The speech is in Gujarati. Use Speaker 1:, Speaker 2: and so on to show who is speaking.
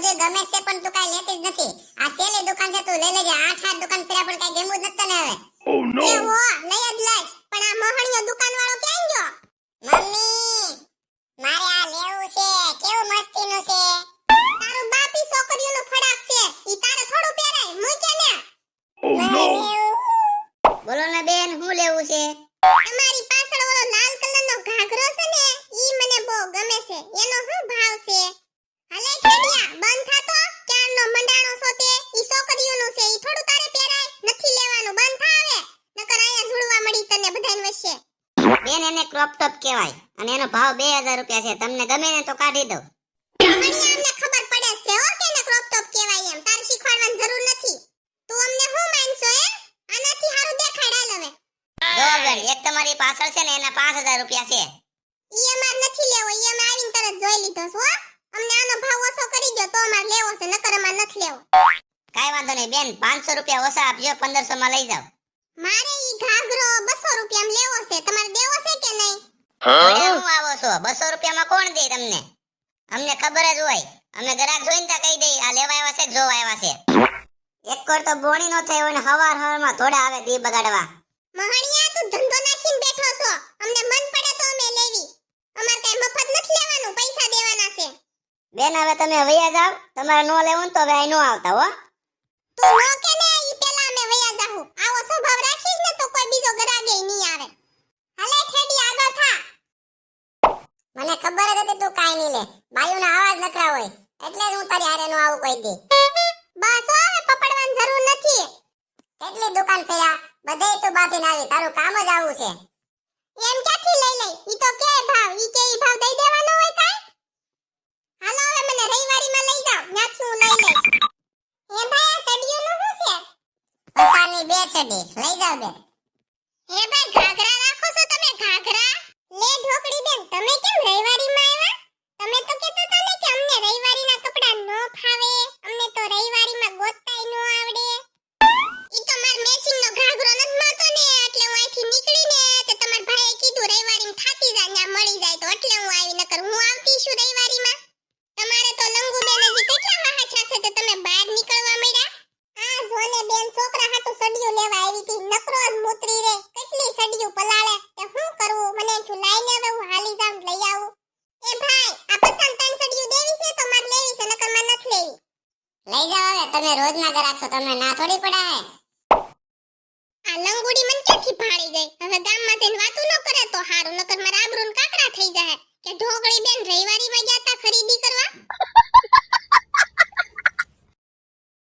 Speaker 1: બધું ગમે છે પણ તું કાઈ લેતી જ નથી. આ સેલી દુકાન છે તું લઈ લેજે. 8 દુકાન ફેરા પણ કાઈ ગેમું જ નથી તને હવે.
Speaker 2: Oh no.
Speaker 1: એ હો લઈ જ લઈશ. પણ આ મોહણીયો દુકાન વાળો ક્યાં ગયો? મમ્મી મારે આ લેવું છે. કેવું મસ્તીનું છે. તારું બાપી છોકરીઓનો ફડાક છે. ઈ તારે થોડું પહેરાય. મૂકે ને.
Speaker 2: Oh no.
Speaker 1: બોલો ને બેન હું લેવું છે? તમારી પાછળ ઓલો લાલ કલરનો ઘાઘરો છે ને ઈ મને બહુ ગમે છે. એનો શું ભાવ છે? હલે ખેડિયા બંધ થાતો. ક્યારનો મંડાણો છો તે? ઈ છોકરીઓનું છે. ઈ થોડું તારે પહેરાય. નથી લેવાનું. બંધ થાવે. નકર આયા ઝૂડવા મળી તને બધાને વચ્ચે.
Speaker 3: બેન એને ક્રોપ ટોપ કહેવાય અને એનો ભાવ 2000 રૂપિયા છે. તમને ગમે ને તો કાઢી દઉં.
Speaker 1: મણી અમને ખબર પડે છે હો કે ને ક્રોપ ટોપ કહેવાય એમ. તારે શીખવાડવાની જરૂર નથી. તું અમને શું માનશો હે? આનાથી હારું દેખાડ હાલ હવે.
Speaker 3: જો બેન એક તમારી પાછળ છે ને એના 5000 રૂપિયા છે.
Speaker 1: ઈ અમાર નથી લેવો. ઈ અમે આવીને તરત જોઈ લીધો છે હો. અમને આનો ભાવ ઓછો કરી દો તો અમાર લેવો છે. નકર અમાર નથી લેવો.
Speaker 3: કાઈ વાંધો નહીં બેન 500 રૂપિયા ઓછા આપજો. 1500 માં લઈ જાઓ.
Speaker 1: મારે ઈ ઘાઘરો 200 રૂપિયામાં લેવો છે. તમારે દેવો છે કે નહીં?
Speaker 3: હવે હું આવો છો 200 રૂપિયામાં કોણ દે તમને? અમને ખબર જ હોય. અમે ગ્રાહક જોઈને તા કહી દઈ આ લેવા આવ્યા છે કે જોવા આવ્યા છે. એક કોર તો બોણી નો થાય હોય ને હવારમાં થોડા આવે દી બગાડવા.
Speaker 1: મહણિયા તું ધંધો નાખીને બેઠો છો. અમને મન પડે તો અમે લેવી. અમાર કઈ મફત નથી લેવાનું. પૈસા દેવાના છે.
Speaker 3: બેન હવે તમે વૈયા જાવ. તમારે નો લેવું ને તો હવે અહીં નો આવતા હો.
Speaker 1: તું નો કે ને ઈ પેલા અમે વયા જાહુ. આવો સ્વભાવ રાખીશ ને તો કોઈ બીજો ગરાગે નહીં આવે. હાલે ખેડી આગળ થા. મને ખબર જ હતી તું કાઈ નહીં લે. બાયુનો અવાજ નકરા હોય એટલે જ હું તારી હારે નો આવું કહી દે. બસ હવે પકડવાની જરૂર નથી. કેટલી દુકાન ફેરા બધેય તું બાંધીને આવી. તારું કામ જ આવું છે. એમ ક્યાંથી લઈ લઈ? ઈ તો કે ભાવ ઈ કે ઈ ભાવ દઈ દેવાનો હોય કાઈ? હાલો હવે મને રવિવારીમાં લઈ જાવ. ત્યાંથી હું લઈ લઈશ. હે ભાઈ આ સડીઓનું શું છે? પસાની 2 ચડી લઈ જાવ બે. હે ભાઈ ઘાઘરા રાખો છો તમે? ઘાઘરા લે ઢોકળી બેન. તમે કેમ રવિવારીમાં આવ્યા? તમે તો કહેતા હતા ને કે અમને રવિવારીના કપડા ન ફાવે. અમને તો રવિવારીમાં ગોતતાય ન આવડે. ઈ તો માર મેચિંગનો ઘાઘરો નથી મળતો ને એટલે હું અહીંથી નીકળીને તે તમાર ભાઈએ કીધું રવિવારીમાં થાતી જા ન્યા મળી જાય તો એટલે હું આવી. નકર હું આવતી છું રવિવારીમાં. તમારે તો લંગુ બેન હજી કેટલા વાહા છે તે તમે બહાર નીકળવા મળ્યા? આ જોને બેન છોકરા હાટુ સડિયું લેવા આવી હતી. નકરો જ મૂતરી રે. કેટલી સડિયું પલાળે. તે શું કરવું? મને એઠું લાઈને હવે હું હાલી જાઉં લઈ આવું. એ ભાઈ આ પસંદ 3 સડિયું દેવી છે તો માર લેવી છે. નકર માર નથી લેવી. લઈ જાવ હવે. તમે રોજના ગ્રાહક છો. તમને ના થોડી પડાય. આ લંગુડી મને ક્યાંથી ભાળી ગઈ? હવે ગામમાં થઈને વાતું ન કરે તો હારું. નકર મારા આબરૂન કાકરા થઈ જાય કે ઢોકળી બેન રવિવારીમાં ગયા